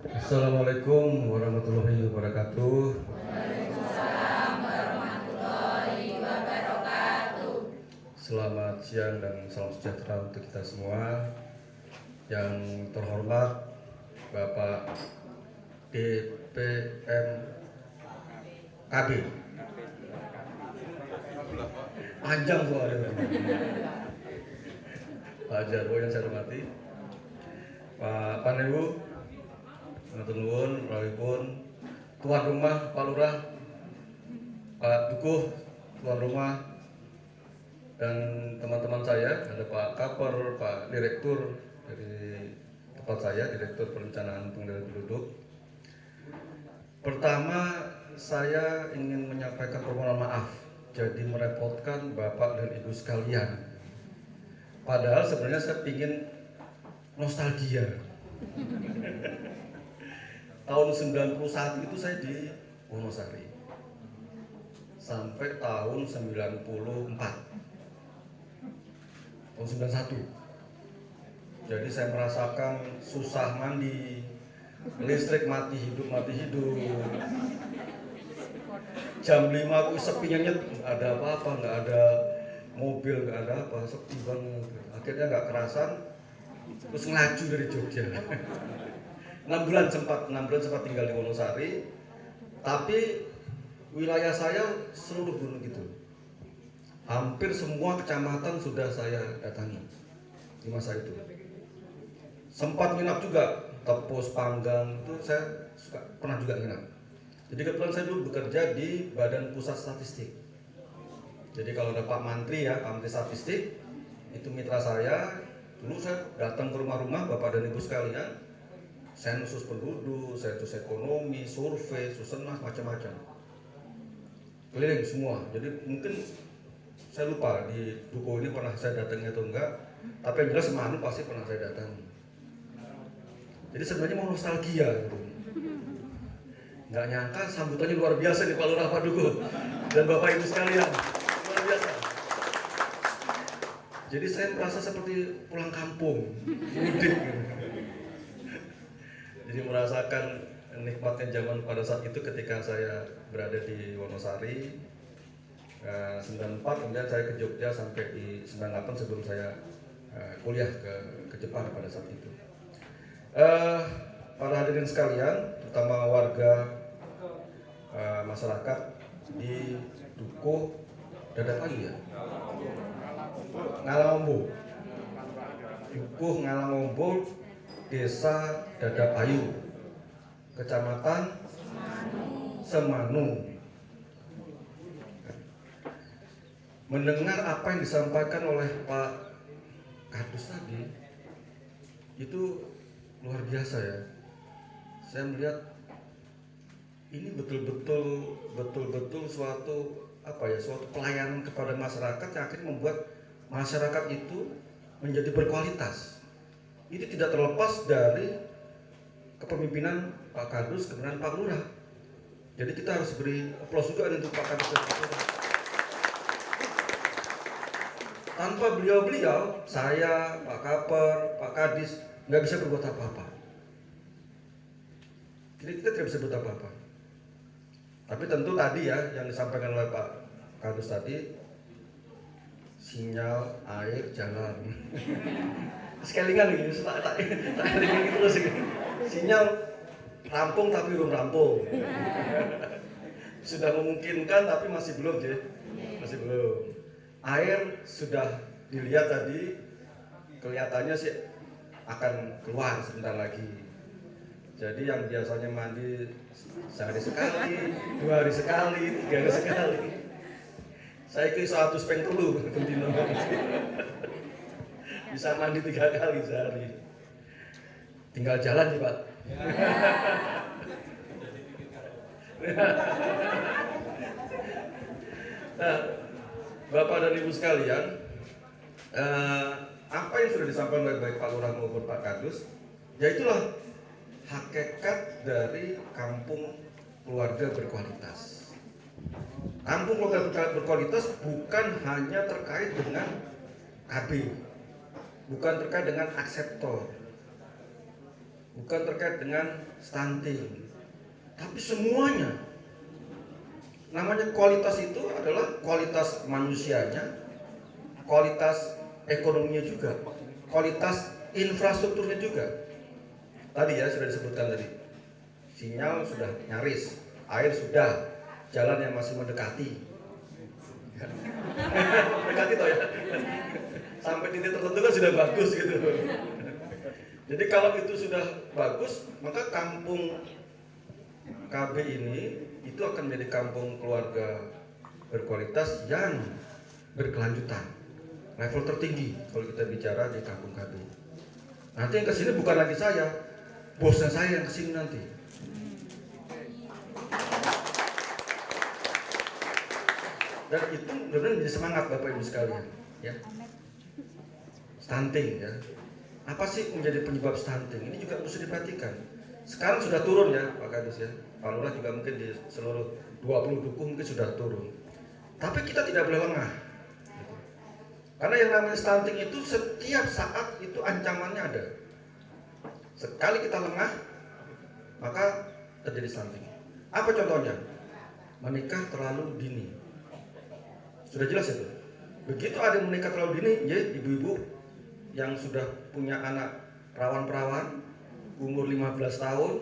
Assalamualaikum warahmatullahi wabarakatuh. Waalaikumsalam warahmatullahi wabarakatuh. Selamat siang dan salam sejahtera untuk kita semua. Yang terhormat Bapak DPM KB. Panjang soalnya. Pak Jarwo yang saya hormati. Pak Panewu, Matur nuwun, rawuhipun tuan rumah Pak Lurah, Pak Dukuh, tuan rumah, dan teman-teman saya, ada Pak Kaper, Pak Direktur dari tempat saya, Direktur Perencanaan Pengendalian Penduduk. Pertama, saya ingin menyampaikan permohonan maaf, jadi merepotkan Bapak dan Ibu sekalian. Padahal sebenarnya saya ingin nostalgia. Tahun 91 itu saya di Wonosari sampai tahun 94, tahun 91. Jadi saya merasakan susah mandi, listrik mati hidup, jam 5 aku sepinya nyet, nggak ada apa-apa, nggak ada mobil, nggak ada apa, sepi banget. Akhirnya nggak kerasan, terus ngelaju dari Jogja. 6 bulan sempat tinggal di Wonosari, tapi wilayah saya seluruh gunung gitu. Hampir semua kecamatan sudah saya datangi di masa itu. Sempat nginap juga, Tepus, Panggang, itu saya pernah juga nginap. Jadi kebetulan saya dulu bekerja di Badan Pusat Statistik. Jadi kalau ada Pak Mantri ya, Pak Menteri Statistik, itu mitra saya. Dulu saya datang ke rumah-rumah Bapak dan Ibu sekalian, sensus penduduk, sensus ekonomi, survei, susenas, macam-macam. Keliling semua. Jadi mungkin saya lupa di Duko ini pernah saya datangi atau enggak, tapi yang jelas Semanu pasti pernah saya datangi. Jadi sebenarnya mau nostalgia gitu. Nggak nyangka sambutannya luar biasa nih Pak Lurah, Pak Duko dan Bapak Ibu sekalian. Luar biasa. Jadi saya merasa seperti pulang kampung, mudik gitu. Jadi merasakan nikmatnya zaman pada saat itu ketika saya berada di Wonosari. 94 kemudian saya ke Jogja sampai di 98 sebelum saya kuliah ke Jepang pada saat itu. Para hadirin sekalian, terutama warga masyarakat di Dukuh Dadapayu ya, Ngalamombo, Dukuh Ngalamombo, Desa Dadapayu, Kecamatan Semanu. Mendengar apa yang disampaikan oleh Pak Kadus tadi, itu luar biasa ya. Saya melihat ini betul-betul suatu suatu pelayanan kepada masyarakat yang akhirnya membuat masyarakat itu menjadi berkualitas. Ini tidak terlepas dari kepemimpinan Pak Kadus, kemudian Pak Lurah. Jadi kita harus beri aplaus juga untuk Pak Kadus dan Pak Lurah. Tanpa beliau-beliau, saya, Pak Kaper, Pak Kadis, nggak bisa berbuat apa-apa. Jadi kita tidak bisa berbuat apa-apa. Tapi tentu tadi ya, yang disampaikan oleh Pak Kadus tadi, sinyal, air, jalan. Sekalian lagi, tak terus. Sinyal rampung tapi belum rampung. Sudah memungkinkan tapi masih belum, masih belum. Air sudah dilihat tadi, kelihatannya sih akan keluar sebentar lagi. Jadi yang biasanya mandi sehari sekali, 2 hari sekali, 3 hari sekali, saya ke 100 peng telu bisa mandi 3 kali sehari. Tinggal jalan nih Pak. Nah, Bapak dan Ibu sekalian, apa yang sudah disampaikan oleh baik Pak Lurah maupun Pak Kadus, ya itulah hakikat dari kampung keluarga berkualitas. Kampung keluarga berkualitas bukan hanya terkait dengan KB, bukan terkait dengan akseptor, bukan terkait dengan stunting, tapi semuanya. Namanya kualitas itu adalah kualitas manusianya, kualitas ekonominya juga, kualitas infrastrukturnya juga. Tadi ya sudah disebutkan tadi, sinyal sudah nyaris, air sudah, jalan yang masih mendekati. Mendekati toh ya. Sampai titik tertentu kan sudah bagus gitu. Jadi kalau itu sudah bagus, maka kampung KB ini itu akan menjadi kampung keluarga berkualitas yang berkelanjutan, level tertinggi kalau kita bicara di kampung KB. Nanti yang kesini bukan lagi saya, bosnya saya yang kesini nanti. Dan itu benar-benar menjadi semangat Bapak Ibu sekalian, ya. Stunting, ya. Apa sih menjadi penyebab stunting? Ini juga harus diperhatikan. Sekarang sudah turun ya Pak Kadis ya. Pak Lurah juga mungkin di seluruh 20 dukuh mungkin sudah turun. Tapi kita tidak boleh lengah. Gitu. Karena yang namanya stunting itu setiap saat itu ancamannya ada. Sekali kita lengah, maka terjadi stunting. Apa contohnya? Menikah terlalu dini. Sudah jelas itu. Begitu ada yang menikah terlalu dini, ya ibu-ibu yang sudah punya anak perawan-perawan umur 15 tahun,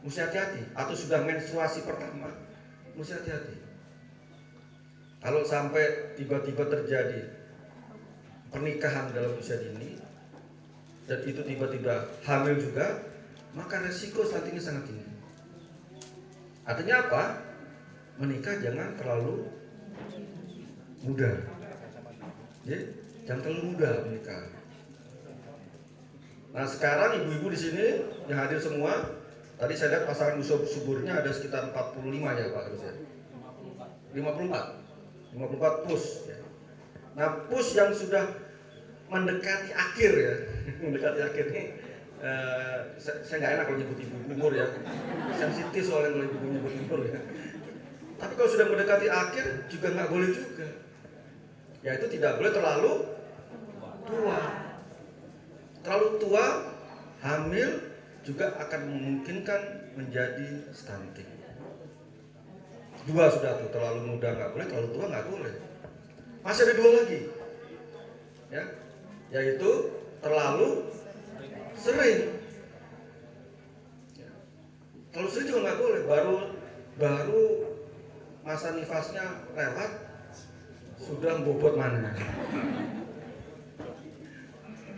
mesti hati-hati. Atau sudah menstruasi pertama, mesti hati-hati. Kalau sampai tiba-tiba terjadi pernikahan dalam usia dini dan itu tiba-tiba hamil juga, maka resiko stuntingnya sangat tinggi. Artinya apa? Menikah jangan terlalu muda. Ya, jangan terlalu muda menikah. Nah sekarang ibu-ibu di sini yang hadir semua, tadi saya lihat pasangan suburnya ada sekitar 45 ya Pak Terus ya. 54 push. Ya. Nah push yang sudah mendekati akhir ya, mendekati akhir ini, saya nggak enak kalau nyebut ibu umur ya, sensitif soalnya kalau ibu nyebut umur ya. Tapi kalau sudah mendekati akhir juga nggak boleh juga. Ya itu tidak boleh terlalu tua. Terlalu tua, hamil juga akan memungkinkan menjadi stunting. Dua sudah tuh, terlalu muda nggak boleh, terlalu tua nggak boleh. Masih ada dua lagi, ya, yaitu terlalu sering. Terlalu sering juga nggak boleh. Baru masa nifasnya lewat, sudah bobot mana?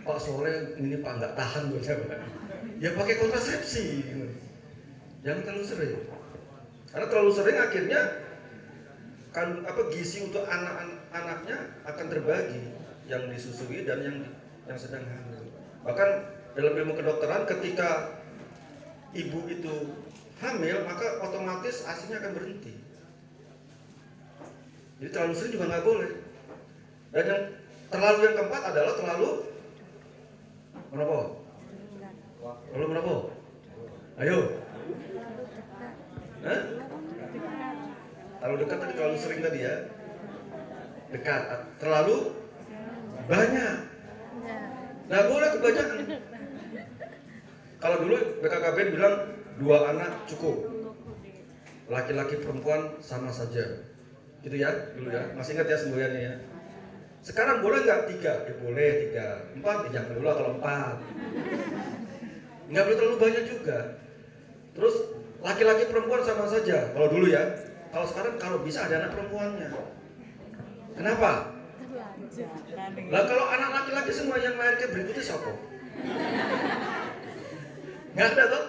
Pak sore ini Pak nggak tahan buat saya. Ya pakai kontrasepsi. Jangan terlalu sering. Karena terlalu sering akhirnya kan gizi untuk anak-anaknya akan terbagi, yang disusui dan yang sedang hamil. Bahkan dalam ilmu kedokteran ketika ibu itu hamil maka otomatis ASINya akan berhenti. Jadi terlalu sering juga nggak boleh. Dan yang keempat adalah terlalu menopau. Terlalu menopau. Ayo. Hah? Terlalu dekat tadi, terlalu sering tadi ya. Dekat. Terlalu banyak. Nggak boleh kebanyakan. Kalau dulu BKKBN bilang 2 anak cukup. Laki-laki perempuan sama saja. Gitu ya, dulu ya. Masih ingat ya semboyannya ya. Sekarang boleh nggak 3? Ya boleh 3. 4? Ya jangan dulu kalau 4. Nggak boleh terlalu banyak juga. Terus laki-laki perempuan sama saja. Kalau dulu ya. Kalau sekarang kalau bisa ada anak perempuannya. Kenapa? Lah kalau anak laki-laki semua yang lahir berikutnya siapa? Nggak ada toh?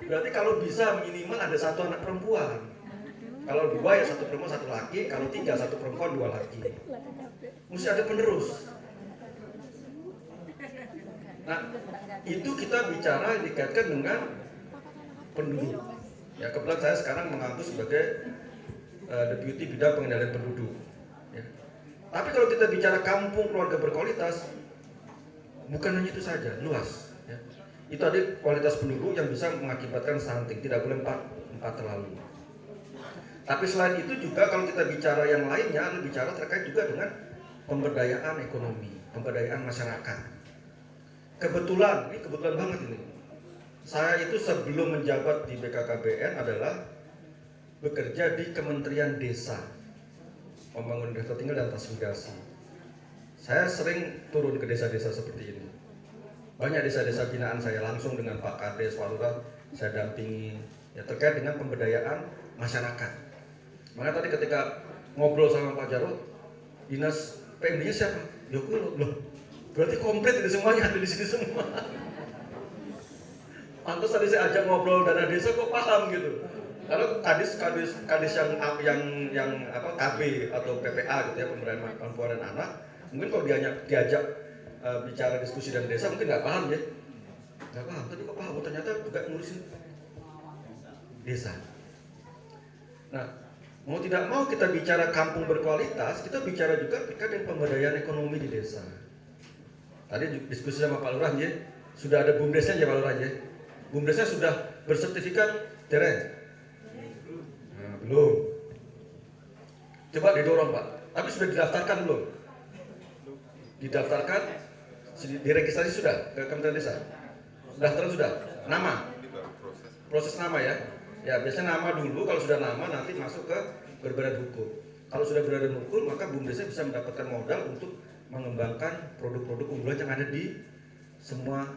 Berarti kalau bisa minimal ada 1 anak perempuan. Kalau 2 ya 1 perempuan 1 laki. Kalau 3 1 perempuan 2 laki. Mesti ada penerus. Nah itu kita bicara dikaitkan dengan penduduk. Ya kebetulan saya sekarang mengaku sebagai deputi bidang pengendalian penduduk. Ya. Tapi kalau kita bicara kampung keluarga berkualitas, bukan hanya itu saja, luas. Ya. Itu ada kualitas penduduk yang bisa mengakibatkan stunting, tidak boleh 4 terlalu. Tapi selain itu juga kalau kita bicara yang lainnya, bicara terkait juga dengan pemberdayaan ekonomi, pemberdayaan masyarakat. Kebetulan, ini kebetulan banget ini. saya itu sebelum menjabat di BKKBN adalah bekerja di Kementerian Desa, Pembangunan Desa Tertinggal dan Transmigrasi. Saya sering turun ke desa-desa seperti ini. Banyak desa-desa binaan saya langsung dengan Pak Kades, Pak Lurah, saya dampingi ya, terkait dengan pemberdayaan masyarakat. Maka tadi ketika ngobrol sama Pak Jarod, dinas PMD-nya siapa? Yokulo. Loh, berarti komplit ini semuanya ada di sini semua. Pantas tadi saya ajak ngobrol dana desa kok paham gitu. Kalau kadis yang KB atau PPA gitu ya, pemberdayaan perempuan dan anak, mungkin kalau diajak bicara diskusi dan desa mungkin nggak paham ya, nggak paham. Tapi kok paham? Oh, ternyata juga ngurusin desa. Nah, mau tidak mau kita bicara kampung berkualitas, kita bicara juga terkait dengan pemberdayaan ekonomi di desa. Tadi diskusi sama Pak Lurah ya, sudah ada BUMDesnya ya Pak Lurah ya. BUMDesnya sudah bersertifikat Deren? Nah, belum. Coba didorong Pak. Tapi sudah didaftarkan belum? Didaftarkan, diregistrasi sudah ke Kementerian Desa? Daftaran sudah? Nama? Proses nama ya? Ya biasanya nama dulu, kalau sudah nama nanti masuk ke berbadan hukum. Kalau sudah berbadan hukum, maka BUMDesnya bisa mendapatkan modal untuk mengembangkan produk-produk unggulan yang ada di semua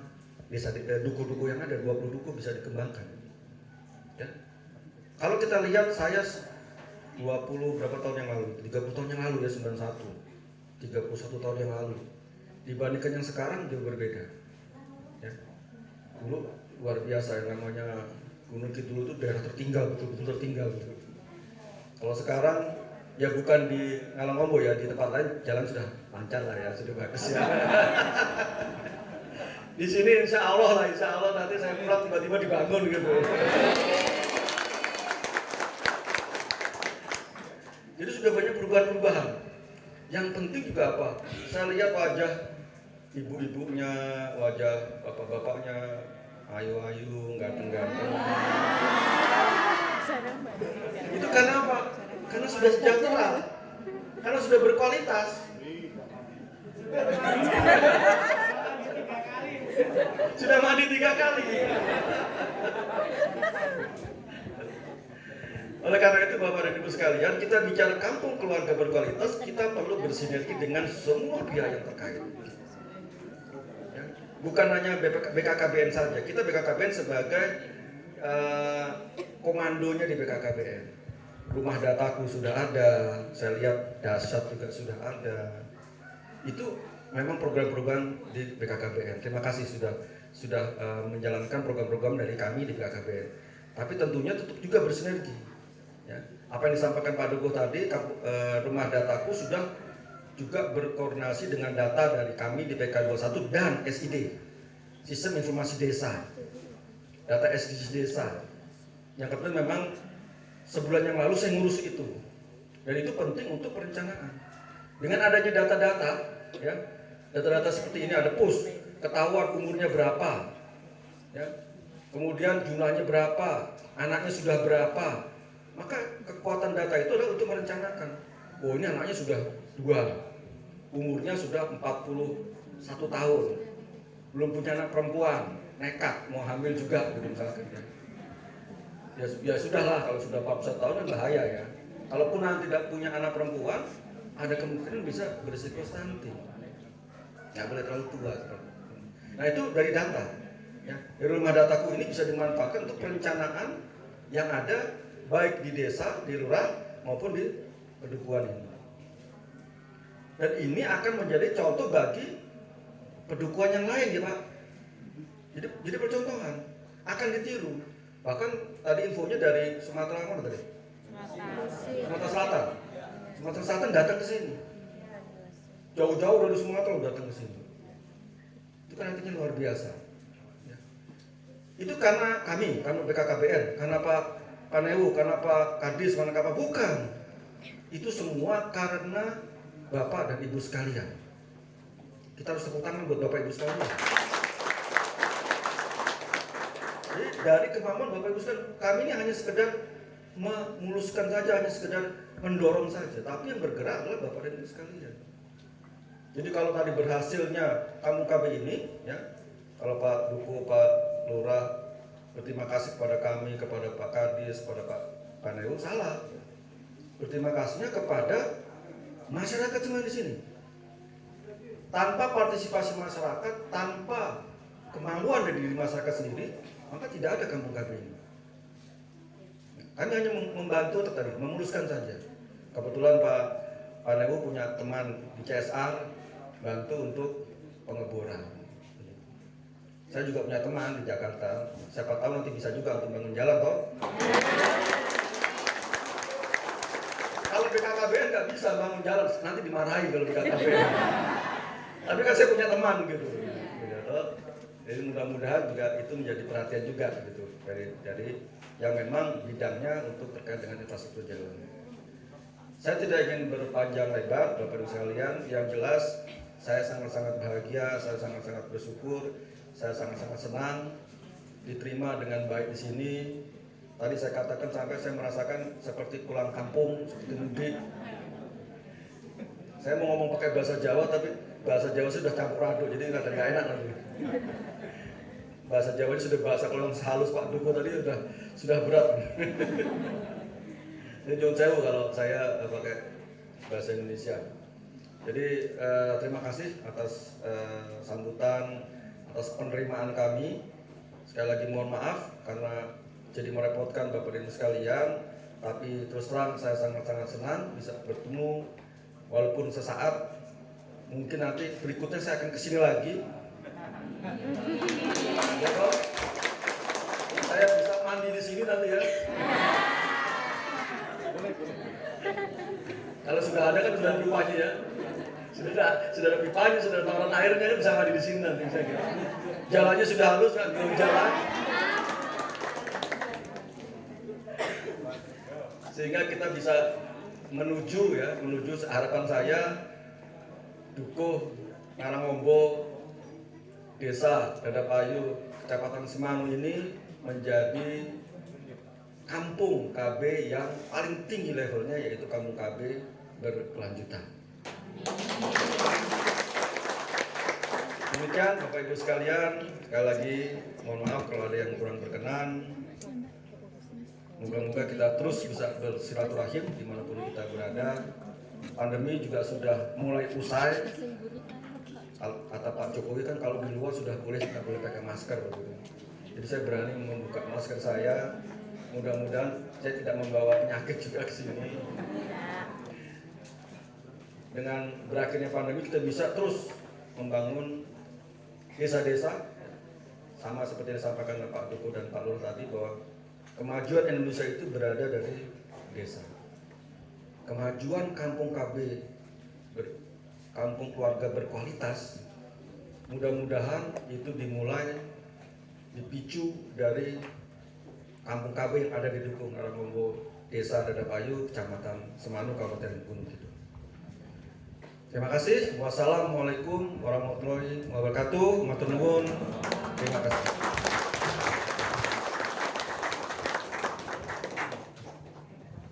desa, duku-duku yang ada, 20 duku bisa dikembangkan. Ya. Kalau kita lihat saya 20 berapa tahun yang lalu, 30 tahun yang lalu ya, 91, 31 tahun yang lalu, dibandingkan yang sekarang jauh berbeda. Ya. Dulu luar biasa, yang namanya Gunung Kidul itu daerah tertinggal, betul-betul tertinggal gitu. Kalau sekarang ya bukan di Ngalangombo ya, di tempat lain jalan sudah lancar lah ya, sudah bagus ya. Di sini insya Allah nanti saya pulang tiba-tiba dibangun gitu. Jadi sudah banyak perubahan-perubahan. Yang penting juga apa? Saya lihat wajah ibu-ibunya, wajah bapak-bapaknya, ayu-ayu, ganteng-ganteng. Itu karena apa? Karena sudah sejahtera, karena sudah berkualitas. Sudah mandi 3 kali. Oleh karena itu Bapak dan Ibu sekalian, kita bicara kampung keluarga berkualitas, kita perlu bersinergi dengan semua pihak yang terkait. Ya. Bukan hanya BKKBN saja, kita BKKBN sebagai komandonya di BKKBN. Rumah dataku sudah ada, saya lihat Dasat juga sudah ada. Itu memang program-program di BKKBN. Terima kasih sudah menjalankan program-program dari kami di BKKBN. Tapi tentunya tetap juga bersinergi. Ya. Apa yang disampaikan Pak Dukuh tadi, rumah dataku sudah juga berkoordinasi dengan data dari kami di PK21 dan SID, Sistem Informasi Desa, data SID Desa. Yang kebetulan memang sebulan yang lalu saya ngurus itu, dan itu penting untuk perencanaan. Dengan adanya data-data, ya, data-data seperti ini ada push, ketahuan umurnya berapa, ya, kemudian jumlahnya berapa, anaknya sudah berapa, maka kekuatan data itu adalah untuk merencanakan. Oh ini anaknya sudah 2, umurnya sudah 41 tahun, belum punya anak perempuan, nekat mau hamil juga, gitu misalkan. Ya sudahlah, kalau sudah 41 tahun kan bahaya ya. Kalaupun nanti tidak punya anak perempuan, ada kemungkinan bisa berisiko stunting. Nggak boleh terlalu tua. Nah itu dari data. Ya. Dari rumah dataku ini bisa dimanfaatkan untuk perencanaan yang ada baik di desa, di lurah maupun di pedukuhan ini. Dan ini akan menjadi contoh bagi pedukuhan yang lain ya Pak. Jadi percontohan, akan ditiru. Bahkan tadi infonya dari Sumatera mana tadi? Sumatera Selatan. Sumatera Selatan datang ke sini. Jauh-jauh dari Sumatera datang ke sini. Itu kan artinya luar biasa. Ya. Itu karena kami BKKBN, karena Pak Panewu, karena Pak Kadis, karena apa? Bukan. Itu semua karena Bapak dan Ibu sekalian. Kita harus tepuk tangan buat Bapak Ibu sekalian. Jadi dari kemampuan Bapak Ibu sekalian, kami ini hanya sekedar memuluskan saja, hanya sekedar mendorong saja. Tapi yang bergerak adalah Bapak dan Ibu sekalian. Jadi kalau tadi berhasilnya kamu KB ini, ya, kalau Pak Dukuh, Pak Lurah, berterima kasih kepada kami, kepada Pak Kadis, kepada Pak Paneu, salah. Berterima kasihnya kepada masyarakat semua di sini. Tanpa partisipasi masyarakat, tanpa kemauan dari diri masyarakat sendiri, maka tidak ada kampung KB ini. Kami hanya membantu tadi, memuluskan saja. Kebetulan Pak Paneu punya teman di CSR, bantu untuk pengeboran. Saya juga punya teman di Jakarta, siapa tahu nanti bisa juga untuk bangun jalan toh. Kalau BKKBN nggak bisa bangun jalan, nanti dimarahi kalau BKKBN. Tapi kan saya punya teman gitu. Jadi mudah-mudahan juga itu menjadi perhatian juga gitu. Dari yang memang bidangnya untuk terkait dengan infrastruktur jalan. Saya tidak ingin berpanjang lebar, Bapak Ibu sekalian. Yang jelas, saya sangat-sangat bahagia, saya sangat-sangat bersyukur, saya sangat-sangat senang diterima dengan baik di sini. Tadi saya katakan sampai saya merasakan seperti pulang kampung, seperti mudik. Saya mau ngomong pakai bahasa Jawa, tapi bahasa Jawa sudah campur aduk, jadi nggak enak nanti. Bahasa Jawa ini sudah bahasa kalau halus Pak Duko tadi sudah berat. Ini nyuwun sewu kalau saya pakai bahasa Indonesia. Jadi terima kasih atas sambutan, atas penerimaan kami. Sekali lagi mohon maaf karena jadi merepotkan Bapak Ibu sekalian. Tapi terus terang saya sangat-sangat senang bisa bertemu, walaupun sesaat. Mungkin nanti berikutnya saya akan kesini lagi. Ya toh? Saya bisa mandi di sini nanti ya. Kalau sudah ada kan sudah ada pipanya ya. Sudah ada pipanya, sudah ada tauran airnya kan bisa mandi di sini nanti saya kira. Jalannya sudah halus kan, belum jalan. Sehingga kita bisa menuju harapan saya Dukuh, Karangombo, Desa Dadapayu, Kecamatan Semanu ini menjadi kampung KB yang paling tinggi levelnya, yaitu kampung KB berkelanjutan. Demikian Bapak Ibu sekalian, sekali lagi mohon maaf kalau ada yang kurang berkenan. Moga-moga kita terus bisa bersilaturahim dimanapun kita berada. Pandemi juga sudah mulai usai. Kata Pak Jokowi kan kalau di luar sudah boleh, tidak boleh pakai masker. Jadi saya berani membuka masker saya. Mudah-mudahan saya tidak membawa penyakit juga ke sini. Dengan berakhirnya pandemi kita bisa terus membangun desa-desa, sama seperti yang disampaikan oleh Pak Duko dan Pak Lur tadi, bahwa kemajuan Indonesia itu berada dari desa. Kemajuan kampung KB, kampung keluarga berkualitas, mudah-mudahan itu dimulai, dipicu dari kampung KB yang ada di Dukuh, Karangombo, Desa Dadapayu, Kecamatan Semanu, Kabupaten Gunung Kidul. Terima kasih. Wassalamualaikum warahmatullahi wabarakatuh. Matur nuwun. Terima kasih.